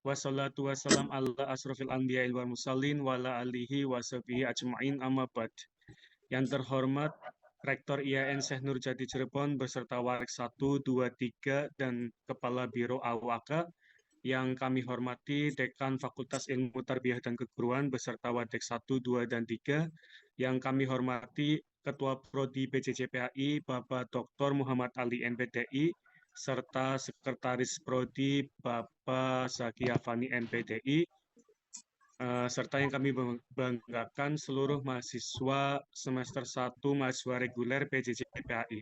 Wassalatu wassalam ala asrofil anbiya wal mursalin wa ala alihi wa sahbihi ajma'in amma ba'd. Yang terhormat Rektor IAIN Syekh Nurjati Cirebon beserta Warik 1, 2, 3 dan Kepala Biro AUAK, yang kami hormati Dekan Fakultas Ilmu Tarbiyah dan Keguruan beserta Wadek 1, 2, dan 3, yang kami hormati Ketua Prodi PJJPAI Bapak Dr. Muhammad Ali MPDI, serta Sekretaris Prodi Bapak Zaki Afani MPDI, serta yang kami banggakan seluruh mahasiswa semester 1 mahasiswa reguler PJJPAI.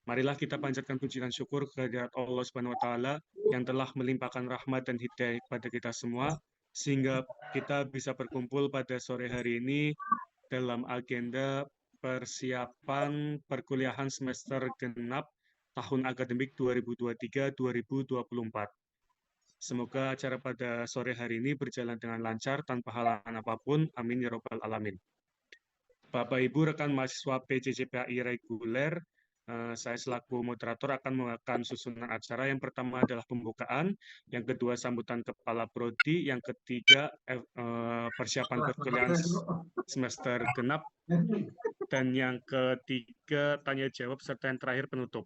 Marilah kita panjatkan puji dan syukur kehadirat Allah Subhanahu wa taala yang telah melimpahkan rahmat dan hidayah kepada kita semua sehingga kita bisa berkumpul pada sore hari ini dalam agenda persiapan perkuliahan semester genap tahun akademik 2023-2024. Semoga acara pada sore hari ini berjalan dengan lancar tanpa halangan apapun. Amin ya robbal alamin. Bapak Ibu rekan mahasiswa PJJPAI reguler, saya selaku moderator akan membawakan susunan acara. Yang pertama adalah pembukaan, yang kedua sambutan kepala prodi, yang ketiga persiapan perkuliahan semester genap, dan yang ketiga tanya jawab, serta yang terakhir penutup.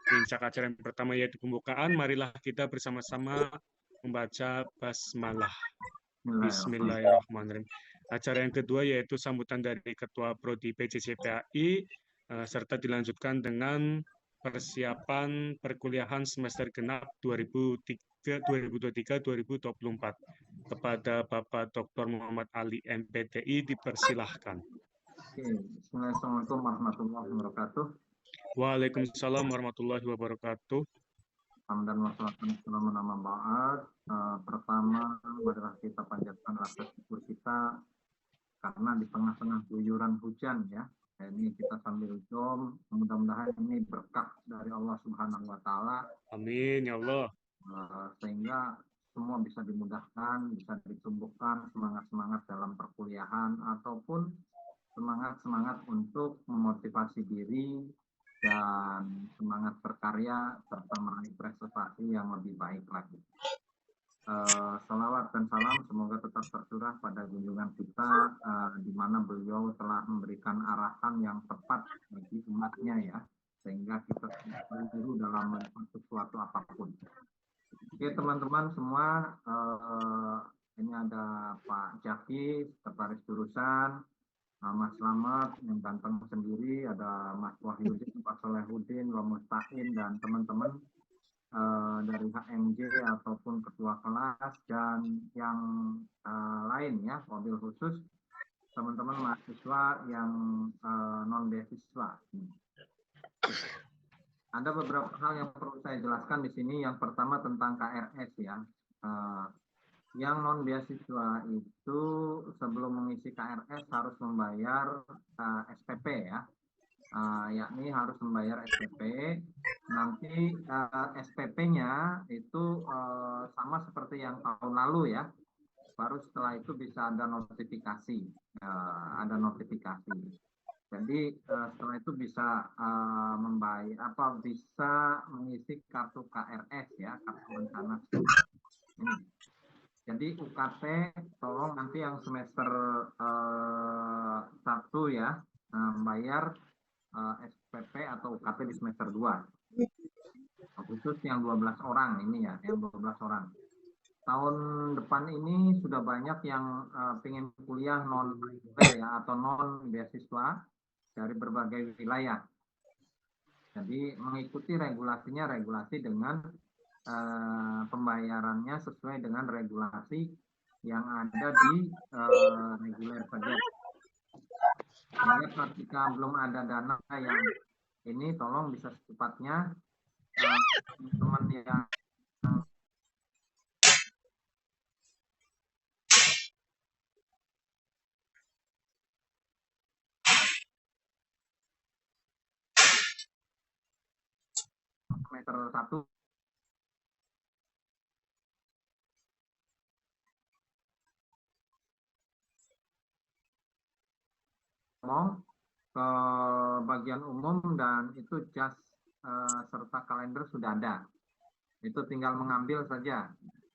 Puncak acara yang pertama yaitu pembukaan. Marilah kita bersama-sama membaca basmalah. Bismillahirrahmanirrahim. Acara yang kedua yaitu sambutan dari Ketua Prodi PJJPAI, serta dilanjutkan dengan persiapan perkuliahan semester genap 2023-2024. Kepada Bapak Dr. Muhammad Ali MPDI dipersilahkan. Assalamualaikum warahmatullahi wabarakatuh. Waalaikumsalam warahmatullahi wabarakatuh. Pertama adalah kita panjatkan rasa syukur kita karena di tengah-tengah guyuran hujan ya. Ini kita sambil zoom, mudah-mudahan ini berkah dari Allah Subhanahu wa taala. Amin ya Allah. Sehingga semua bisa dimudahkan, bisa ditumbuhkan semangat-semangat dalam perkuliahan ataupun semangat-semangat untuk memotivasi diri dan semangat berkarya serta meraih prestasi yang lebih baik lagi. Salawat dan salam semoga tetap tercurah pada junjungan kita di mana beliau telah memberikan arahan yang tepat bagi umatnya ya, sehingga kita buru dalam melakukan sesuatu apapun. Oke teman-teman semua, ini ada Pak Jaki, sekretaris jurusan, Mas Slamet yang ganteng sendiri, ada Mas Wahyudin, Pak Solehudin, Pak Mustaqim, dan teman-teman dari HMJ ataupun ketua kelas dan yang lain ya, mobil khusus teman-teman mahasiswa yang non beasiswa. Ada beberapa hal yang perlu saya jelaskan di sini. Yang pertama tentang KRS ya. Yang non beasiswa itu sebelum mengisi KRS harus membayar SPP ya, yakni harus membayar SPP. Nanti SPP-nya itu sama seperti yang tahun lalu ya. Baru setelah itu bisa ada notifikasi, Jadi setelah itu bisa membayar bisa mengisi kartu KRS ya, kartu rencana ini. Jadi UKT tolong nanti yang semester 1 ya bayar SPP atau UKT di semester 2. Khusus yang 12 orang ini ya, yang 12 orang. Tahun depan ini sudah banyak yang pengen kuliah non ya atau non beasiswa dari berbagai wilayah. Jadi mengikuti regulasi dengan pembayarannya sesuai dengan regulasi yang ada di reguler saja. Sehingga ketika belum ada dana yang ini, tolong bisa secepatnya teman-teman yang semester 1 ke bagian umum dan itu jas serta kalender sudah ada. Itu tinggal mengambil saja.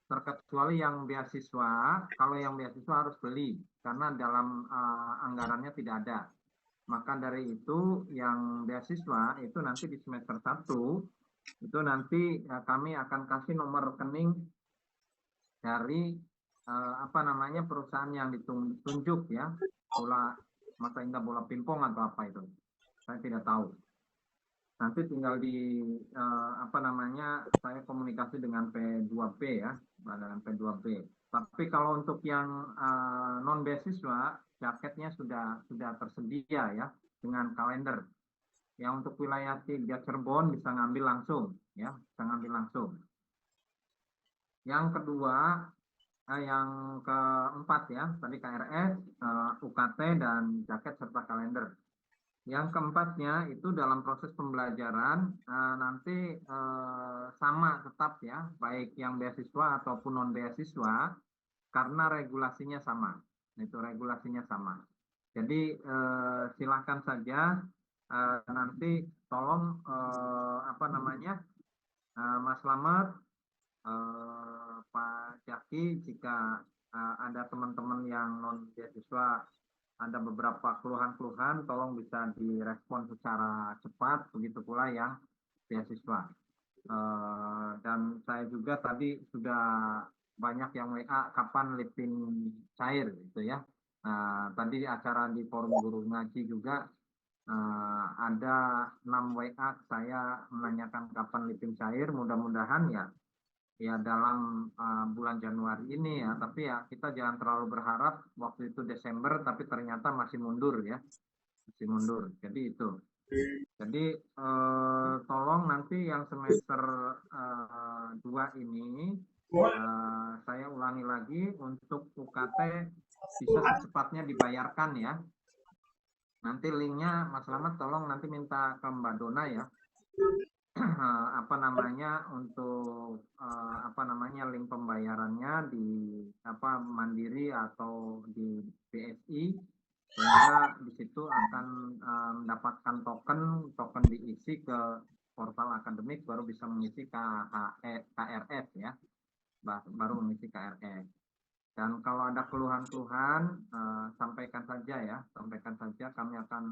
terkecuali yang beasiswa. Kalau yang beasiswa harus beli karena dalam anggarannya tidak ada. Maka dari itu yang beasiswa itu nanti di semester 1 itu nanti kami akan kasih nomor rekening dari apa namanya perusahaan yang ditunjuk ya, bola masa indah bola pingpong atau apa itu. Saya tidak tahu. Nanti tinggal di apa namanya saya komunikasi dengan P2P ya, dengan P2P. Tapi kalau untuk yang non beasiswa, jaketnya sudah tersedia ya dengan kalender. Yang untuk wilayah 3 Cirebon bisa ngambil langsung ya, bisa ngambil langsung. Yang kedua, yang keempat ya, tadi KRS, UKT dan jaket serta kalender. Yang keempatnya itu dalam proses pembelajaran nanti sama tetap ya, baik yang beasiswa ataupun non beasiswa, karena regulasinya sama. Itu regulasinya sama. Jadi silakan saja nanti tolong apa namanya Mas Slamet, Pak Jaki, jika ada teman-teman yang non beasiswa ada beberapa keluhan-keluhan, tolong bisa direspon secara cepat, begitu pula yang beasiswa. Dan saya juga tadi sudah banyak yang WA kapan lipin cair gitu ya. Tadi acara di forum guru ngaji juga ada 6 WA saya menanyakan kapan lipin cair, mudah-mudahan ya dalam bulan Januari ini ya, tapi ya kita jangan terlalu berharap waktu itu Desember tapi ternyata masih mundur ya, masih mundur. Jadi itu. Jadi tolong nanti yang semester 2 ini saya ulangi lagi untuk UKT bisa secepatnya dibayarkan ya. Nanti linknya Mas Slamet tolong nanti minta ke Mbak Dona ya. Apa namanya untuk apa namanya link pembayarannya di apa Mandiri atau di BSI, sehingga di situ akan mendapatkan token diisi ke portal akademik, baru bisa mengisi KRS ya, baru mengisi KRS. Dan kalau ada keluhan-keluhan sampaikan saja ya, sampaikan saja, kami akan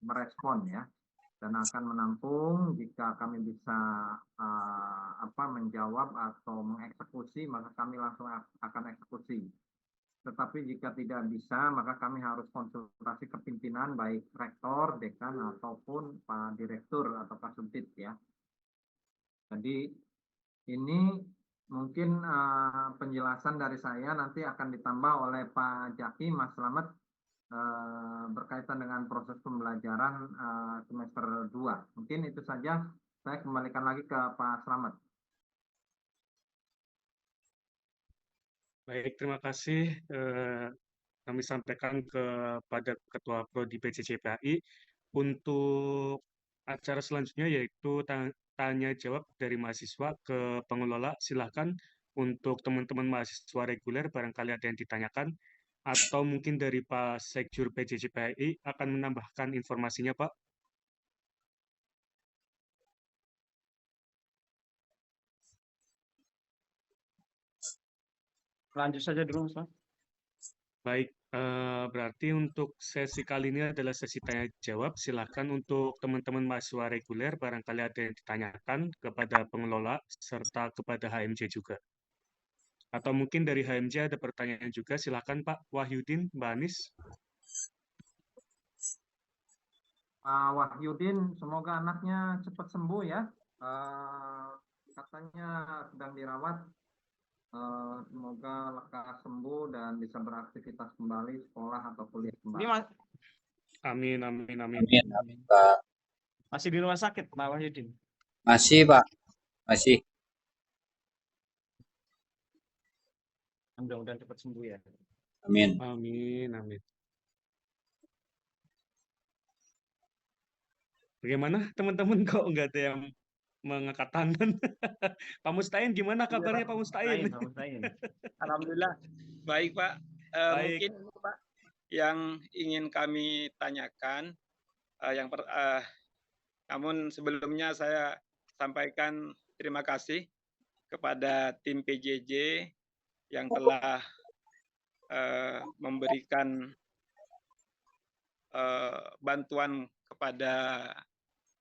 merespon ya, dan akan menampung. Jika kami bisa apa menjawab atau mengeksekusi, maka kami langsung akan eksekusi. Tetapi jika tidak bisa, maka kami harus konsultasi ke pimpinan, baik rektor, dekan, ataupun Pak Direktur atau Pak Subdit ya. Jadi ini mungkin penjelasan dari saya, nanti akan ditambah oleh Pak Jaki, Mas Slamet, berkaitan dengan proses pembelajaran semester 2. Mungkin itu saja, saya kembalikan lagi ke Pak Slamet. Baik, terima kasih. Kami sampaikan kepada Ketua Prodi PJJPAI. Untuk acara selanjutnya yaitu tanya jawab dari mahasiswa ke pengelola. Silakan untuk teman-teman mahasiswa reguler barangkali ada yang ditanyakan, atau mungkin dari Pak Sekjur PJJPAI akan menambahkan informasinya, Pak. Lanjut saja dulu, Mas. Baik, berarti untuk sesi kali ini adalah sesi tanya jawab. Silakan untuk teman-teman mahasiswa reguler barangkali ada yang ditanyakan kepada pengelola serta kepada HMJ juga. Atau mungkin dari HMJ ada pertanyaan juga. Silakan Pak Wahyudin, Mbak Anis. Pak Wahyudin, semoga anaknya cepat sembuh ya. Katanya sedang dirawat. Semoga lekas sembuh dan bisa beraktivitas kembali, sekolah atau kuliah kembali. Amin, amin, amin. Amin, amin, Pak. Masih di rumah sakit, Pak Wahyudin? Masih, Pak. Masih. Mudah-mudahan cepat sembuh ya. Amin. Amin, amin. Bagaimana teman-teman, kok nggak ada yang mengangkat tangan? Pak Mustain, gimana kabarnya Pak Mustain? Alhamdulillah, baik Pak. Baik. Mungkin Pak yang ingin kami tanyakan, namun sebelumnya saya sampaikan terima kasih kepada tim PJJ yang telah memberikan bantuan kepada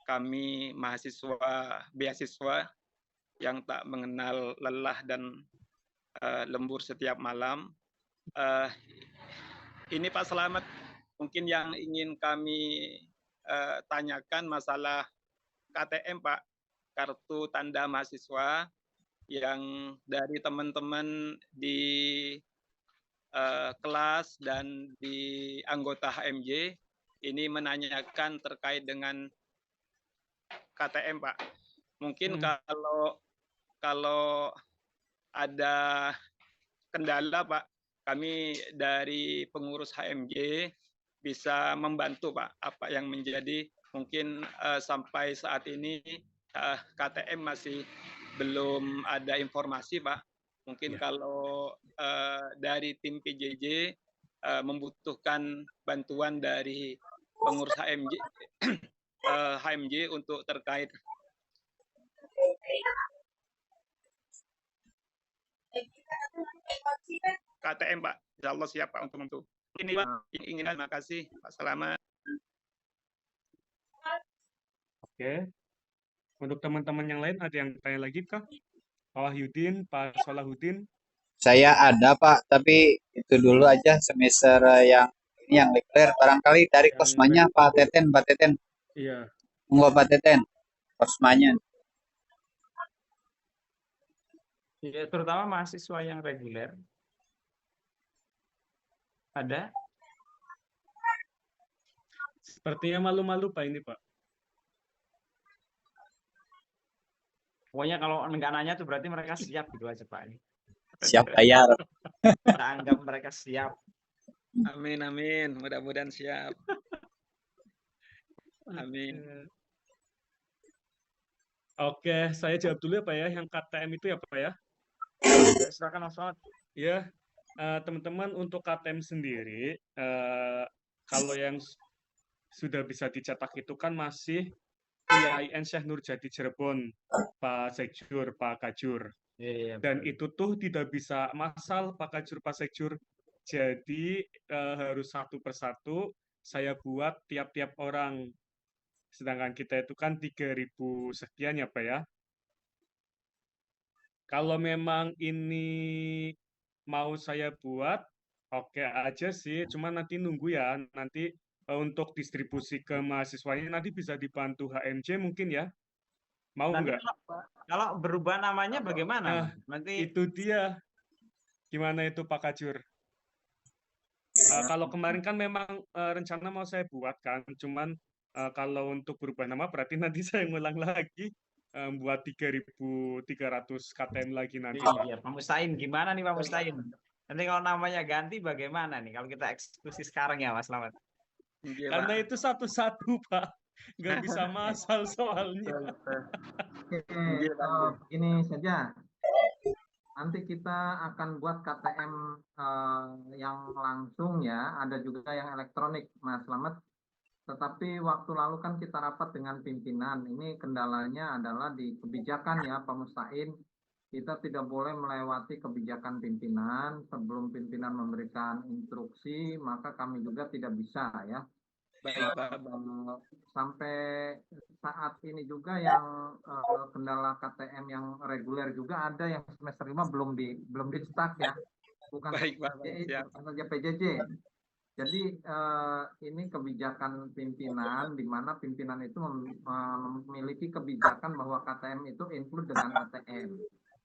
kami mahasiswa beasiswa yang tak mengenal lelah dan lembur setiap malam. Ini Pak Selamat, mungkin yang ingin kami tanyakan masalah KTM Pak, kartu tanda mahasiswa yang dari teman-teman di kelas dan di anggota HMJ ini menanyakan terkait dengan KTM Pak. Mungkin kalau ada kendala Pak, kami dari pengurus HMJ bisa membantu Pak, apa yang menjadi mungkin sampai saat ini KTM masih belum ada informasi Pak. Mungkin kalau dari tim PJJ membutuhkan bantuan dari pengurus HMJ HMJ untuk terkait KTM Pak. Insya Allah siap Pak untuk membantu. Ini Pak, ingin terima kasih Pak Selamat. Oke. Untuk teman-teman yang lain ada yang tanya lagi kah? Pak Wahyudin, Pak Salahuddin. Saya ada Pak, tapi itu dulu aja semester yang ini yang reguler. Barangkali dari Yang kosmanya Pak Teten, Pak Teten. Iya. Enggak Pak Teten, kosmanya. Ya, terutama mahasiswa yang reguler. Ada? Sepertinya malu-malu Pak ini Pak. Pokoknya kalau nggak nanya tuh berarti mereka siap gitu aja Pak. Siap bayar. Kita anggap mereka siap. Amin, amin. Mudah-mudahan siap. Amin. Oke, saya jawab dulu ya Pak ya. Yang KTM itu ya Pak ya. Silakan Mas Selamat. Ya, teman-teman untuk KTM sendiri, kalau yang sudah bisa dicetak itu kan masih IAIN Syekh Nurjati Cirebon, Pak Sekjur, Pak Kajur. Iya, Dan itu tuh tidak bisa massal Pak Kajur, Pak Sekjur. Jadi harus satu persatu saya buat tiap-tiap orang. Sedangkan kita itu kan 3.000 sekian ya Pak ya. Kalau memang ini mau saya buat, oke aja sih. Cuma nanti nunggu ya. Nanti untuk distribusi ke mahasiswanya nanti bisa dibantu HMJ mungkin ya. Mau Nanti nggak? kalau berubah namanya bagaimana? Nah, Mas? Nanti itu dia. Gimana itu Pak Kajur? Kalau kemarin kan memang rencana mau saya buat kan. Cuman kalau untuk berubah nama berarti nanti saya ngulang lagi. Buat 3.300 KTM lagi nanti Pak. iya, Pak Mustain gimana nih Pak Mustain? Nanti kalau namanya ganti bagaimana nih? Kalau kita eksekusi sekarang ya Mas Selamat. Iya, Karena Pak. itu satu-satu Pak. Nggak bisa massal soalnya. Oke, ini saja. Nanti kita akan buat KTM yang langsung ya, ada juga yang elektronik, Mas Slamet. Tetapi waktu lalu kan kita rapat dengan pimpinan. Ini kendalanya adalah di kebijakan ya, Pak Mustain. Kita tidak boleh melewati kebijakan pimpinan. Sebelum pimpinan memberikan instruksi, maka kami juga tidak bisa ya. Baik, Pak. Sampai saat ini juga yang kendala KTM yang reguler juga ada yang semester 5 belum dicetak ya, bukan Baik, Pak. saja PJJ. Jadi ini kebijakan pimpinan di mana pimpinan itu memiliki kebijakan bahwa KTM itu include dengan ATM.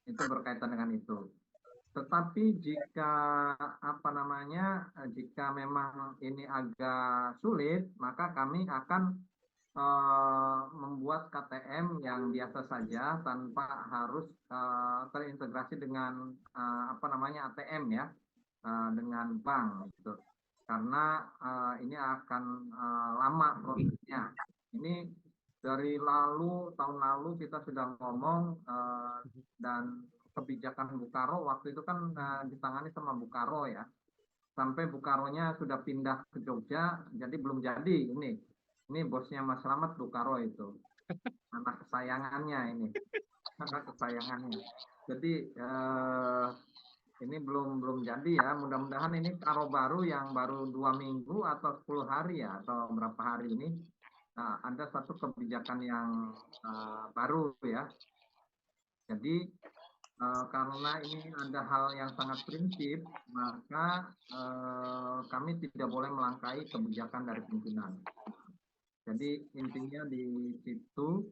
Itu berkaitan dengan itu. Tetapi jika jika memang ini agak sulit, maka kami akan membuat KTM yang biasa saja tanpa harus terintegrasi dengan ATM ya, dengan bank gitu. Karena ini akan lama prosesnya. Ini dari tahun lalu kita sudah ngomong dan kebijakan Bukaro waktu itu kan ditangani sama Bukaro ya. Sampai Bukaronya sudah pindah ke Jogja, jadi belum jadi ini bosnya Mas Slamet Bukaro itu. Anak kesayangannya ini. kakak kesayangannya. Jadi ini belum jadi ya. Mudah-mudahan ini karo baru yang baru 2 minggu atau 10 hari ya, atau berapa hari ini ada satu kebijakan yang baru ya. Jadi karena ini ada hal yang sangat prinsip, maka kami tidak boleh melangkahi kebijakan dari pimpinan. Jadi intinya di situ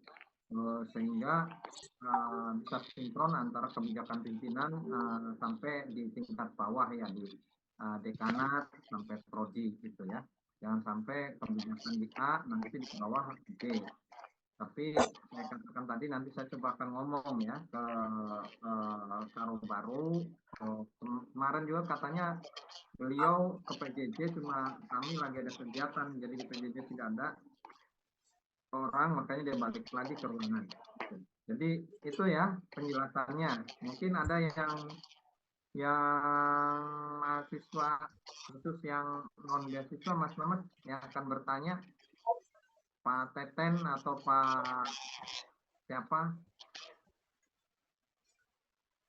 sehingga bisa sinkron antara kebijakan pimpinan sampai di tingkat bawah ya, di dekanat sampai prodi gitu ya. Jangan sampai kebijakan di A nanti di bawah B. Tapi saya katakan tadi nanti saya coba akan ngomong ya ke Karo Baru. Kemarin juga katanya beliau ke PJJ, cuma kami lagi ada kegiatan, jadi di PJJ tidak ada orang, makanya dia balik lagi ke ruangan. Jadi itu ya penjelasannya. Mungkin ada yang mahasiswa khusus yang non beasiswa, Mas Mamet, yang akan bertanya, Pak Teten atau Pak siapa?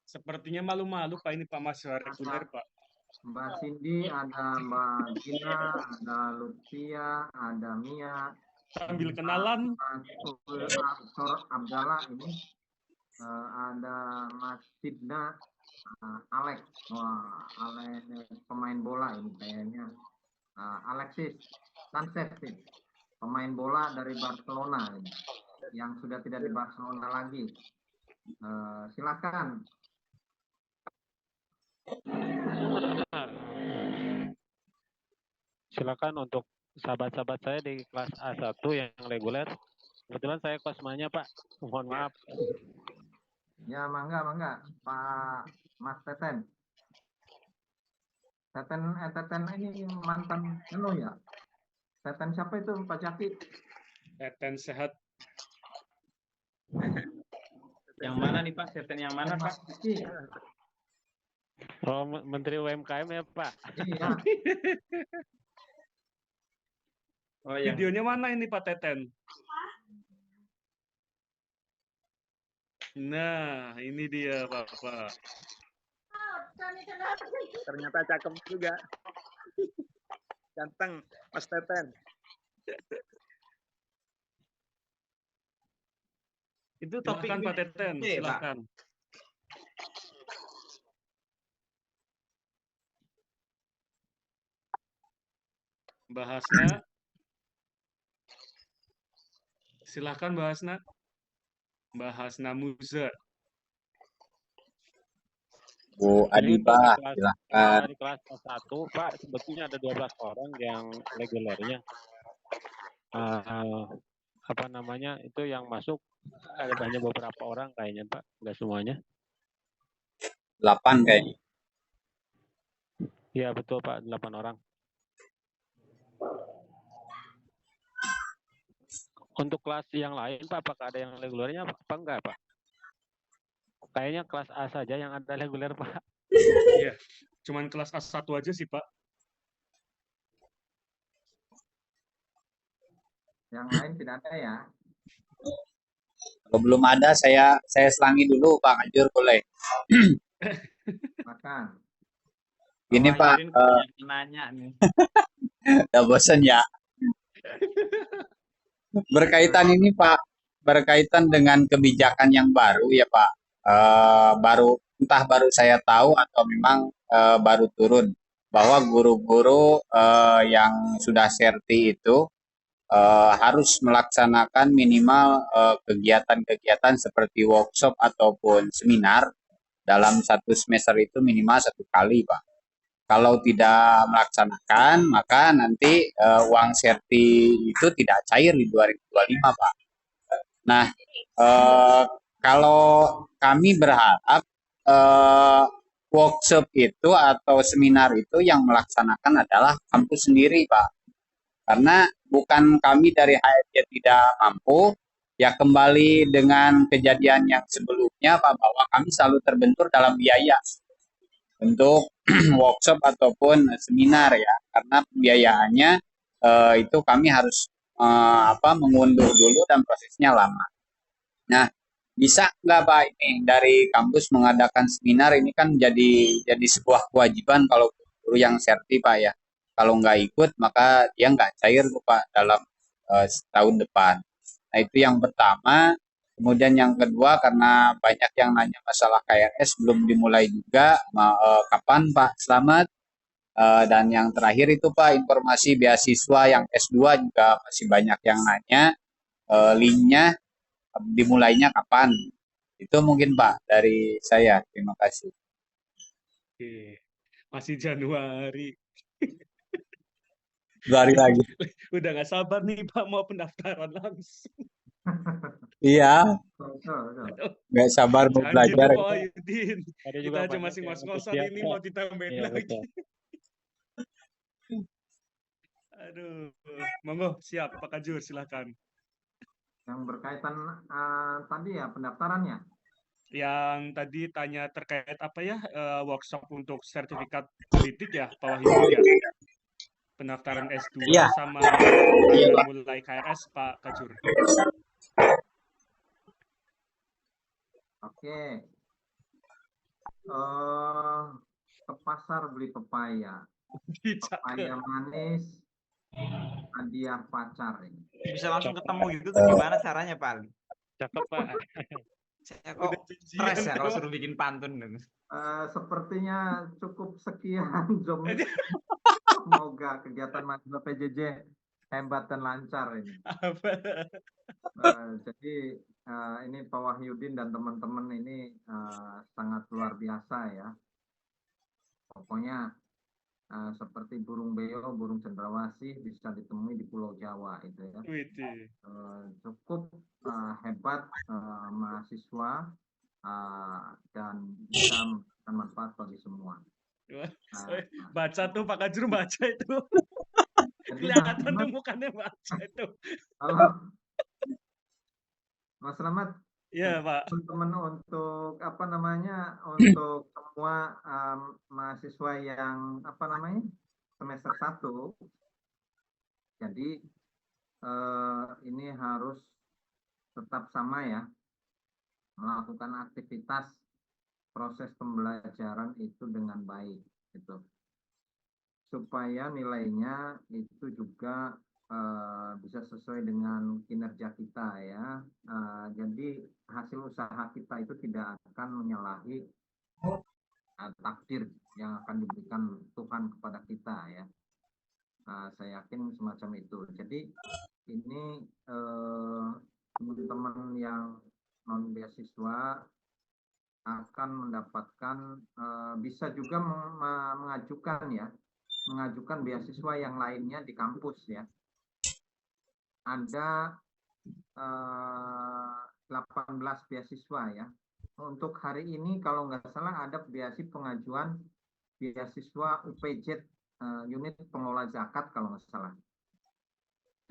Sepertinya malu-malu Pak ini Pak mahasiswa reguler Pak. Mbak Cindy, ada Mbak Gina, ada Lutfia, ada Mia. Sambil kenalan. Mas Abdallah ini, ada Mas Sidna, Alex, wah Alex pemain bola ini kayaknya, Alexis Sanchez, pemain bola dari Barcelona ini, yang sudah tidak di Barcelona lagi. Silakan. Silakan untuk sahabat-sahabat saya di kelas A1 yang reguler. Kebetulan saya kosmanya Pak, mohon maaf. Ya mangga Pak Mas Teten. Teten ini mantan ya. Teten siapa itu Pak Caki? Teten sehat. Yang mana nih Pak? Teten yang mana Pak? Oh, Menteri UMKM ya Pak? Iya. Oh, yang... Videonya mana ini Pak Teten? Nah, ini dia Bapak. Ternyata cakep juga. Ganteng, Mas Teten. Itu topik Silakan Pak Teten, silakan. Bahasna. Silakan Bahasna. Bahasna Muza. Bu Adibah, silakan. Di kelas 1, Pak, sebetulnya ada 12 orang yang regulernya. Apa namanya, itu yang masuk ada hanya beberapa orang kayaknya Pak, nggak semuanya. 8 kayaknya. Iya betul Pak, 8 orang. Untuk kelas yang lain Pak, apakah ada yang regulernya apa enggak Pak? Kayaknya kelas A saja yang ada reguler Pak. Iya, cuman kelas A1 aja sih Pak. Yang lain tidak ada ya? Kalau belum ada, saya selangi dulu Pak Anjur, boleh? Makan. Gini Pak, nanya nih. udah bosan ya. Berkaitan ini Pak, berkaitan dengan kebijakan yang baru ya Pak. Entah baru saya tahu atau memang baru turun bahwa guru-guru yang sudah serti itu harus melaksanakan minimal kegiatan-kegiatan seperti workshop ataupun seminar dalam satu semester itu minimal 1 kali Pak. Kalau tidak melaksanakan, maka nanti uang serti itu tidak cair di 2025 Pak. Nah, kalau kami berharap workshop itu atau seminar itu yang melaksanakan adalah kampus sendiri Pak. Karena bukan kami dari HRJ tidak mampu, ya kembali dengan kejadian yang sebelumnya Pak, bahwa kami selalu terbentur dalam biaya untuk workshop ataupun seminar ya, karena pembiayaannya itu kami harus mengunduh dulu dan prosesnya lama. Nah, bisa nggak Pak ini dari kampus mengadakan seminar ini kan jadi sebuah kewajiban kalau guru yang serti Pak ya. Kalau nggak ikut maka dia nggak cair tuh Pak dalam setahun depan. Nah itu yang pertama. Kemudian yang kedua karena banyak yang nanya masalah KRS belum dimulai juga, kapan Pak Slamet? Dan yang terakhir itu Pak informasi beasiswa yang S2 juga masih banyak yang nanya, linknya dimulainya kapan? Itu mungkin Pak dari saya. Terima kasih. Oke. Masih Januari. 2 hari lagi. Udah nggak sabar nih Pak mau pendaftaran langsung. Iya, Betul. nggak sabar mau Jangan belajar. gitu Pak Yudin. Ada Kita juga aja banyak masih yang ngos-ngosan ini antusias, mau Pak. ditambahin Iya, lagi. betul. Aduh, monggo siap Pak Kajur silakan. Yang berkaitan tadi ya pendaftarannya. Yang tadi tanya terkait apa ya workshop untuk sertifikat politik ya Pak Wahyudi ya. Pendaftaran S2 Iya. sama Iya, tanggal Pak. mulai KRS Pak Kajur. Oke. Ke pasar beli pepaya. Pepaya manis, hadiah pacar ini. Bisa langsung ketemu gitu tuh gimana caranya Pak Ali? Cakep Pak. Saya kok Udah janjian stres ya kalau tuh. suruh bikin pantun. Sepertinya cukup sekian Zoom. Semoga kegiatan mahasiswa PJJ hebat dan lancar ini. Apa? Jadi ini Pak Wahyudin dan teman-teman ini sangat luar biasa ya. Pokoknya seperti burung beo, burung cendrawasih bisa ditemui di Pulau Jawa itu ya. Cukup hebat mahasiswa dan bisa memberikan manfaat bagi semua. Baca tuh Pak Kajur baca itu. Jadi Kelihatan tuh mukanya baca itu. Halo, Mas Slamet. Iya Pak. Teman-teman untuk apa namanya untuk semua mahasiswa yang apa namanya semester 1. Jadi ini harus tetap sama ya, melakukan aktivitas proses pembelajaran itu dengan baik gitu, supaya nilainya itu juga bisa sesuai dengan kinerja kita ya. Jadi hasil usaha kita itu tidak akan menyalahi takdir yang akan diberikan Tuhan kepada kita ya. Saya yakin semacam itu. Jadi ini teman-teman yang non beasiswa akan mendapatkan bisa juga mengajukan beasiswa yang lainnya di kampus ya. Ada 18 beasiswa ya. Untuk hari ini kalau nggak salah ada pengajuan beasiswa UPJ unit pengelola zakat kalau nggak salah.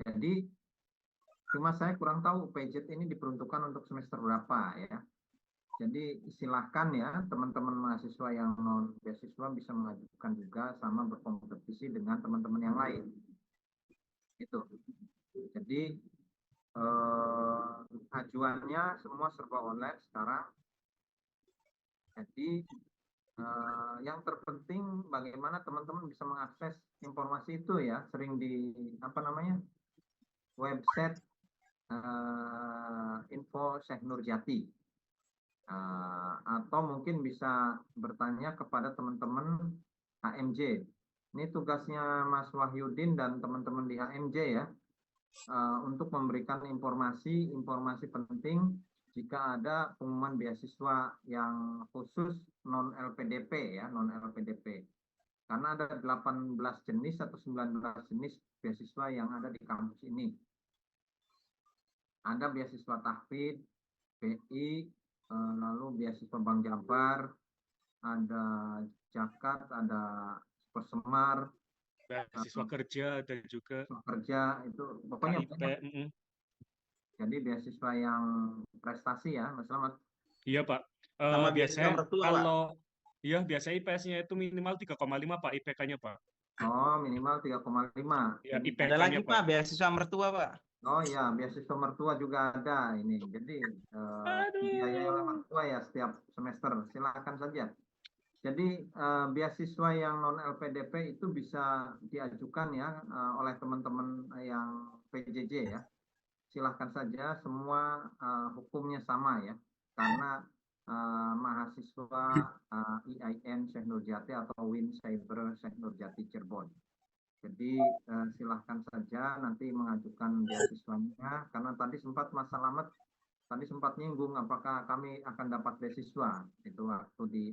Jadi cuma saya kurang tahu UPJ ini diperuntukkan untuk semester berapa ya. Jadi silahkan ya teman-teman mahasiswa yang non beasiswa bisa mengajukan juga sama berkompetisi dengan teman-teman yang lain. Itu. Jadi ajuannya semua serba online sekarang. Jadi yang terpenting bagaimana teman-teman bisa mengakses informasi itu ya, sering di apa namanya website info Syekh Nurjati, atau mungkin bisa bertanya kepada teman-teman HMJ. Ini tugasnya Mas Wahyudin dan teman-teman di HMJ ya, untuk memberikan informasi penting jika ada pengumuman beasiswa yang khusus non LPDP ya, non LPDP. Karena ada 18 jenis atau 19 jenis beasiswa yang ada di kampus ini. Ada beasiswa tahfidz, BI, lalu beasiswa Bank Jabar, ada Jakat, ada Persemar, beasiswa kerja dan juga kerja itu pokoknya KIP. Jadi beasiswa yang prestasi ya, Mas Slamet. Iya Pak. Sama Biasanya mertua, kalau iya biasanya IPS-nya itu minimal 3,5 Pak, IPK-nya Pak. Oh, minimal 3,5. Ya, Ada lagi Pak beasiswa mertua Pak. Oh ya, beasiswa mertua juga ada ini. Jadi dibiayai oleh Aduh. mertua ya setiap semester. Silakan saja. Jadi beasiswa yang non LPDP itu bisa diajukan ya oleh teman-teman yang PJJ ya. Silahkan saja, semua hukumnya sama ya. Karena mahasiswa IAIN Syekh Nurjati atau Win Cyber Syekh Nurjati Cirebon. Jadi silahkan saja nanti mengajukan beasiswanya, karena tadi sempat Mas Salamet tadi sempat nyinggung apakah kami akan dapat beasiswa itu waktu di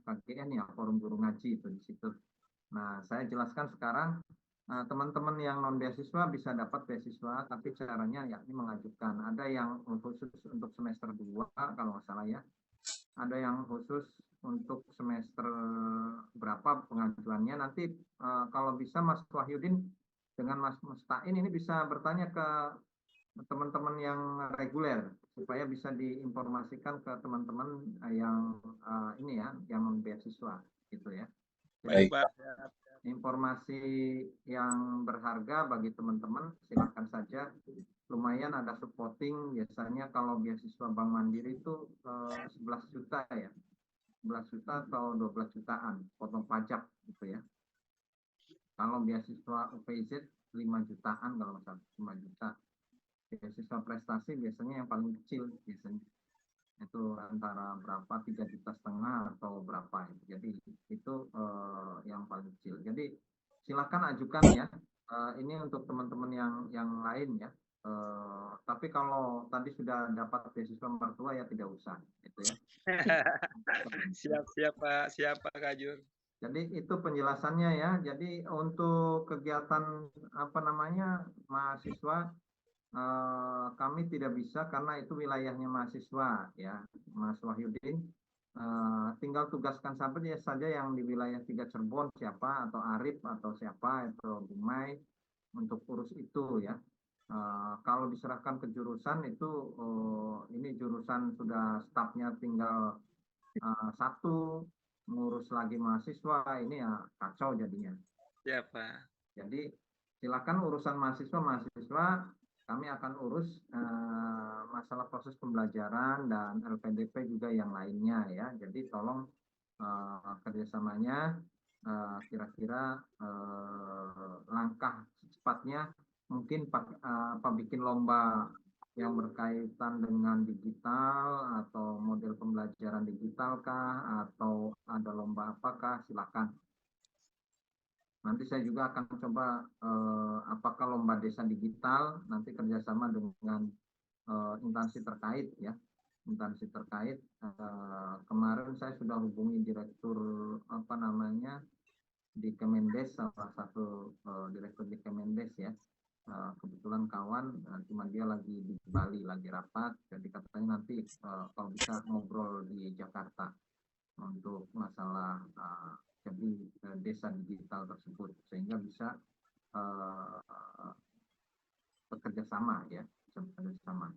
FKGN ya, Forum Guru Ngaji itu di situ. Nah, saya jelaskan sekarang teman-teman yang non beasiswa bisa dapat beasiswa, tapi caranya yakni mengajukan. Ada yang khusus untuk semester 2 kalau nggak salah ya. Ada yang khusus untuk semester berapa pengajuannya. Nanti kalau bisa Mas Wahyudin dengan Mas Mustain ini bisa bertanya ke teman-teman yang reguler supaya bisa diinformasikan ke teman-teman yang ini ya, yang non beasiswa gitu ya. Jadi Baik, Pak. informasi yang berharga bagi teman-teman, silakan saja. Lumayan ada supporting, biasanya kalau beasiswa Bank Mandiri itu 11 juta ya, 11 juta atau 12 jutaan, potong pajak gitu ya. Kalau beasiswa UPZ 5 jutaan kalau nggak salah, 5 juta. Beasiswa prestasi biasanya yang paling kecil biasanya itu antara berapa 3,5 juta atau berapa ya. Jadi itu yang paling kecil. Jadi silakan ajukan ya. Ini untuk teman-teman yang lain ya. Tapi kalau tadi sudah dapat beasiswa mertua ya tidak usah gitu ya. Siap Pak, siap Pak Kajur. Jadi itu penjelasannya ya. Jadi untuk kegiatan apa namanya mahasiswa kami tidak bisa karena itu wilayahnya mahasiswa ya, Mas Wahyudin. Tinggal tugaskan saja yang di wilayah 3 Cirebon siapa, atau Arif atau siapa, atau Bumai untuk urus itu ya. Kalau diserahkan ke jurusan itu ini jurusan sudah stafnya tinggal satu, ngurus lagi mahasiswa, ini ya kacau jadinya. Ya Pak. Jadi silakan urusan mahasiswa kami akan urus masalah proses pembelajaran dan LPDP juga yang lainnya ya. Jadi tolong kerjasamanya kira-kira langkah secepatnya mungkin bikin lomba yang berkaitan dengan digital atau model pembelajaran digital kah, atau ada lomba apakah, silakan. Nanti saya juga akan coba apakah lomba desa digital nanti kerjasama dengan instansi terkait ya, instansi terkait. Kemarin saya sudah hubungi direktur apa namanya di Kemendes, salah satu direktur di Kemendes ya. Kebetulan kawan, cuma dia lagi di Bali lagi rapat, jadi katanya nanti kalau bisa ngobrol di Jakarta untuk masalah jadi desa digital tersebut, sehingga bisa bekerja sama ya, bisa bekerja sama.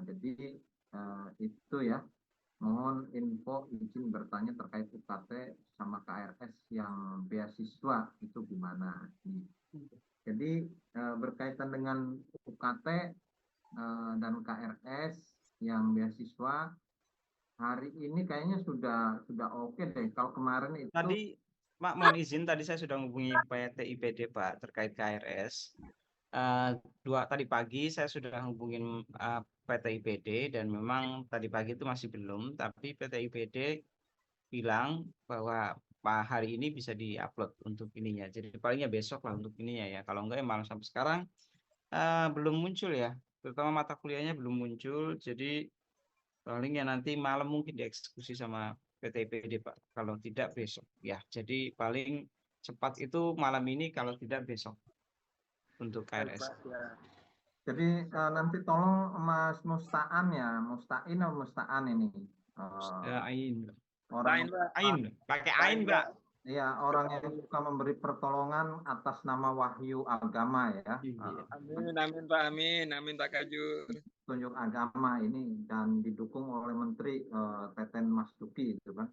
Jadi itu ya, mohon info izin bertanya terkait UKT sama KRS yang beasiswa itu gimana. Jadi berkaitan dengan UKT dan KRS yang beasiswa hari ini kayaknya sudah oke deh. Kalau kemarin itu Tadi Pak mohon izin, tadi saya sudah menghubungi PT IPD Pak terkait KRS. Tadi pagi saya sudah hubungin PT IPD dan memang tadi pagi itu masih belum, tapi PT IPD bilang bahwa Pak hari ini bisa diupload untuk ininya. Jadi palingnya besok lah untuk ininya ya. Kalau enggak ya malah sampai sekarang belum muncul ya. Terutama mata kuliahnya belum muncul. Jadi palingnya nanti malam mungkin dieksekusi sama PT IPD Pak. Kalau tidak besok ya. Jadi paling cepat itu malam ini, kalau tidak besok untuk KRS. jadi nanti tolong Mas Mustaan ya, Mustain atau Mustaan ini. Ain. Orang Ain. Pakai Ain, Pak. Iya, orang yang suka memberi pertolongan atas nama wahyu agama ya. Amin, amin Pak, amin Pak Kajur. Tunjuk agama ini dan didukung oleh Menteri Teten Mas Duki itu kan.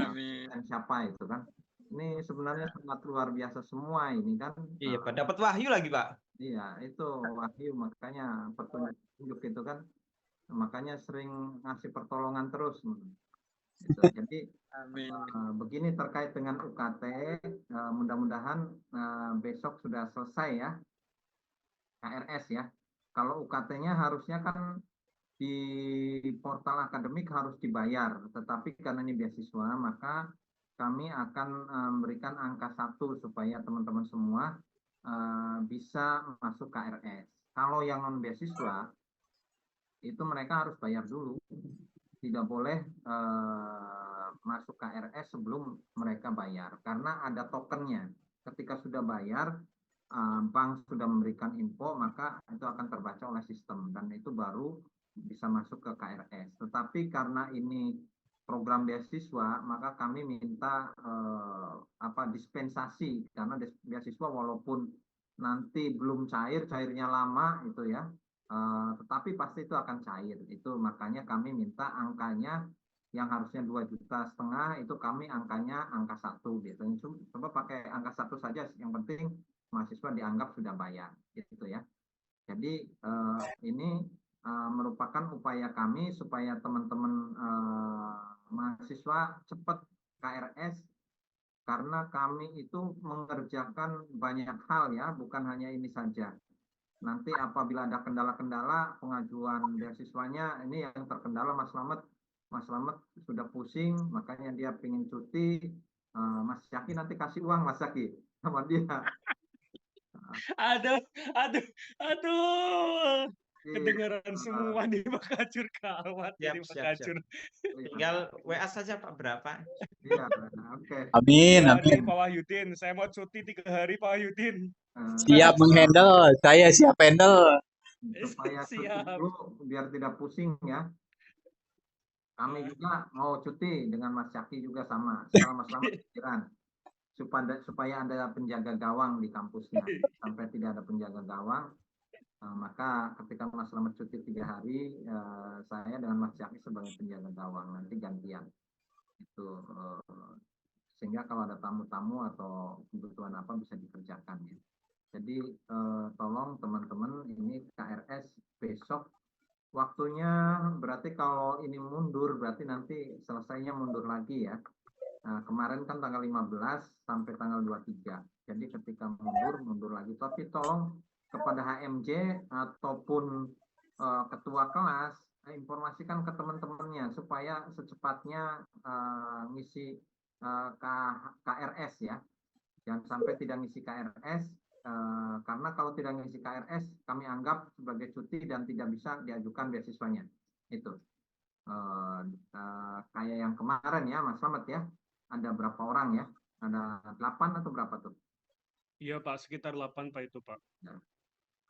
Amin. Dan siapa itu kan? Ini sebenarnya sangat luar biasa semua ini kan. Iya, Pak. Dapat wahyu lagi, Pak. Iya, itu wahyu, makanya petunjuk itu kan, makanya sering ngasih pertolongan terus. Gitu. Jadi Amin. begini terkait dengan UKT, mudah-mudahan besok sudah selesai ya, KRS ya. Kalau UKT-nya harusnya kan di portal akademik harus dibayar, tetapi karena ini beasiswa, maka kami akan memberikan angka 1 supaya teman-teman semua bisa masuk KRS. Kalau yang non beasiswa itu mereka harus bayar dulu, tidak boleh masuk KRS sebelum mereka bayar, karena ada tokennya. Ketika sudah bayar, bank sudah memberikan info, maka itu akan terbaca oleh sistem dan itu baru bisa masuk ke KRS. Tetapi karena ini program beasiswa, maka kami minta dispensasi, karena beasiswa walaupun nanti belum cairnya lama itu ya, tetapi pasti itu akan cair. Itu makanya kami minta angkanya yang harusnya 2,5 juta itu kami angkanya angka 1 biasanya. Coba pakai angka 1 saja, yang penting mahasiswa dianggap sudah bayar gitu ya. Jadi ini merupakan upaya kami supaya teman-teman mahasiswa cepat KRS, karena kami itu mengerjakan banyak hal ya, bukan hanya ini saja. Nanti apabila ada kendala-kendala pengajuan beasiswanya, ini yang terkendala Mas Slamet sudah pusing, makanya dia pengen cuti. Mas Yaki nanti kasih uang Mas Yaki sama dia. Aduh, aduh, aduh. Jadi, Kedengaran semua nih Pak Kajur, kawat Siap, ini Pak siap, Kajur. Tinggal WA saja, Pak, berapa? Iya, oke. Amin, Ya, amin. nih Pak Wahyudin, saya mau cuti 3 hari Pak Wahyudin. Siap menghandle, saya siap handle. Supaya cuti Siap. dulu biar tidak pusing ya. Kami juga mau cuti dengan Mas Yaki juga sama. Setelah Mas Slamet pikiran supaya ada penjaga gawang di kampusnya. Sampai tidak ada penjaga gawang, maka ketika Mas Slamet cuti 3 hari, saya dengan Mas Yaki sebagai penjaga gawang, nanti gantian. Itu sehingga kalau ada tamu-tamu atau kebutuhan apa bisa dikerjakan ya. Jadi tolong teman-teman, ini KRS besok waktunya, berarti kalau ini mundur berarti nanti selesainya mundur lagi ya. Nah, kemarin kan tanggal 15 sampai tanggal 23. Jadi ketika mundur lagi. Tapi tolong kepada HMJ ataupun ketua kelas informasikan ke teman-temannya supaya secepatnya ngisi KRS ya. Jangan sampai tidak ngisi KRS, karena kalau tidak ngisi KRS kami anggap sebagai cuti dan tidak bisa diajukan beasiswanya. Itu kayak yang kemarin ya Mas Slamet ya, ada berapa orang ya, ada 8 atau berapa tuh? Iya Pak, sekitar 8 Pak itu Pak. Ya.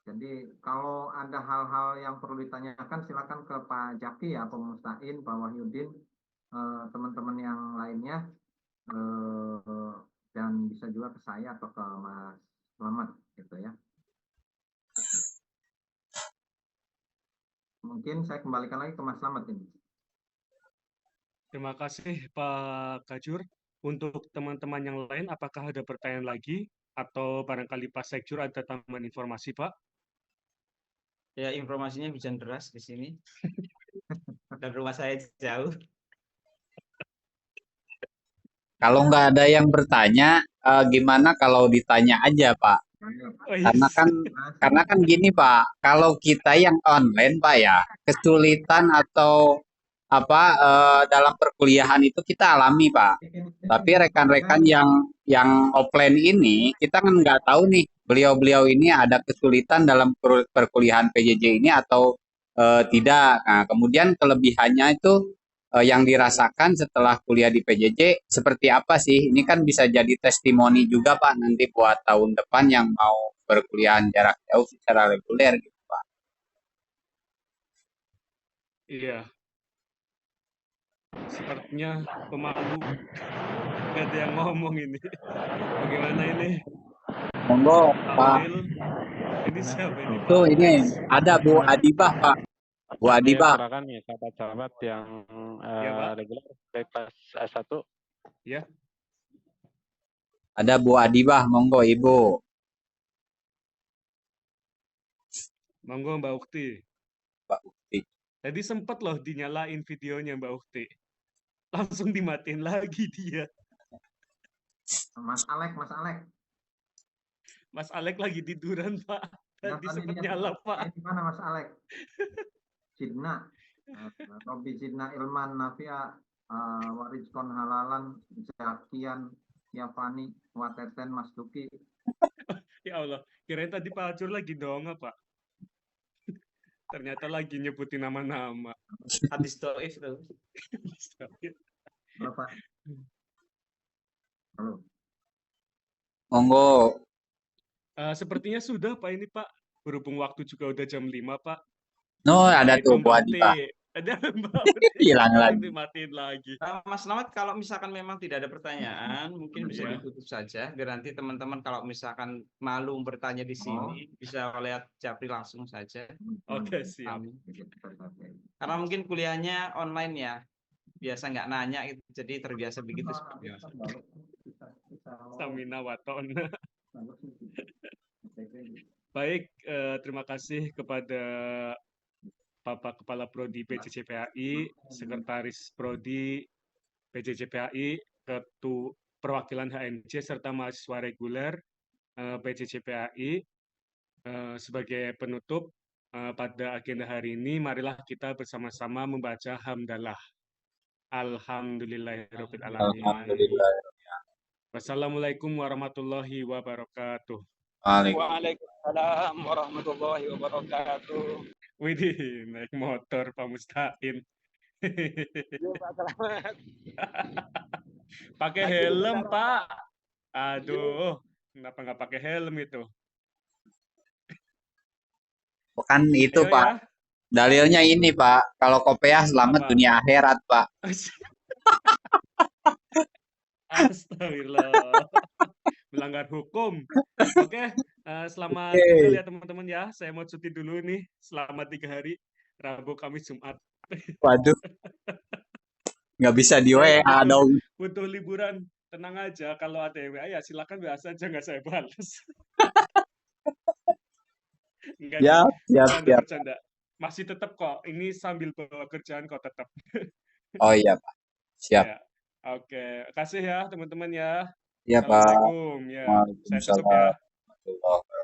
Jadi kalau ada hal-hal yang perlu ditanyakan silakan ke Pak Jaki ya, Pak Mustain, Pak Wahyudin, teman-teman yang lainnya, dan bisa juga ke saya atau ke Mas Slamet gitu ya. Mungkin saya kembalikan lagi ke Mas Slamet ini. Terima kasih Pak Kajur. Untuk teman-teman yang lain, apakah ada pertanyaan lagi? Atau barangkali Pak Sekjur ada tambahan informasi Pak? Ya, informasinya hujan deras di sini. Dan rumah saya jauh. Kalau nggak ada yang bertanya, gimana kalau ditanya aja, Pak? Oh, yes. Karena kan gini, Pak, kalau kita yang online, Pak ya, kesulitan atau dalam perkuliahan itu kita alami, Pak. Tapi rekan-rekan yang offline ini, kita kan nggak tahu nih, beliau-beliau ini ada kesulitan dalam perkuliahan PJJ ini atau tidak. Nah, kemudian kelebihannya itu yang dirasakan setelah kuliah di PJJ seperti apa sih? Ini kan bisa jadi testimoni juga, Pak, nanti buat tahun depan yang mau perkuliahan jarak jauh secara reguler gitu, Pak. Iya. Sepertinya pemalu. Nggak ada yang ngomong ini. Bagaimana ini? Monggo, Pak. April. Ini siapa ini, Pak? Itu ini ada Bu Adibah, Pak. Bu Adibah. Silakan nih sahabat-sahabat yang Ya, Pak. reguler dari kelas S1. Ya. Ada Bu Adibah, monggo Ibu. Monggo Mbak Ukti. Mbak Ukti. Tadi sempat loh dinyalain videonya Mbak Ukti. Langsung dimatiin lagi dia. Mas Alek, Mas Alek. Mas Alek lagi tiduran, Pak. Ya, Tadi tadi sempat dia nyala, Pak. di mana Mas Alek? Sidna, Robi Sidna Ilman Nafia, Wariskon Halalan, Zakian, Yafani, Wateten, Mas Duki. Ya Allah, kirain tadi Pak Acur lagi dong, Pak. Ternyata lagi nyebutin nama-nama. Hadis doif tuh. Halo Pak. Halo. Monggo. Sepertinya sudah Pak ini Pak. Berhubung waktu juga udah jam 5 Pak. No, ada tuh Bu Mbak Adibah. Uti. Ada Mbak Uti. Hilang lagi. Dimatiin lagi. Mas Slamet, kalau misalkan memang tidak ada pertanyaan, mungkin bisa Ya. ditutup saja. Biar nanti teman-teman kalau misalkan malu bertanya di sini, bisa lihat Japri langsung saja. Oke, siap. Amin. Karena mungkin kuliahnya online ya, biasa nggak nanya, gitu. Jadi terbiasa begitu. Stamina waton. Baik, terima kasih kepada Bapak Kepala Prodi PJJPAI, Sekretaris Prodi PJJPAI, Ketua Perwakilan HMJ, serta mahasiswa reguler PJJPAI. Sebagai penutup, pada agenda hari ini, marilah kita bersama-sama membaca hamdalah. Alhamdulillahirabbil alamin. Alhamdulillah. Wassalamualaikum warahmatullahi wabarakatuh. Waalaikumsalam warahmatullahi wabarakatuh. Widih, naik motor Pak Mustaqim. Pak Slamet. Pakai helm, Pak. Aduh, kenapa nggak pakai helm itu? Bukan itu Ayo Pak. ya. Dalilnya ini Pak. Kalau kopiah selamat Apa? dunia akhirat Pak. Astagfirullah. Melanggar hukum. Oke, selamat tinggal ya teman-teman ya. Saya mau cuti dulu nih. Selama 3 hari. Rabu, Kamis, Jumat. Waduh. Nggak bisa di Saya WA dong. butuh liburan. Tenang aja. Kalau ada yang WA ya silakan WA saja. Nggak saya balas. Enggak nih. Siap. Bercanda. Masih tetap kok. Ini sambil bawa kerjaan kok tetap. Oh iya Pak. Siap. Ya. Oke. Kasih ya teman-teman ya. Iya Pak. Assalamualaikum. Ya. Saya tutup ya. Waalaikumsalam.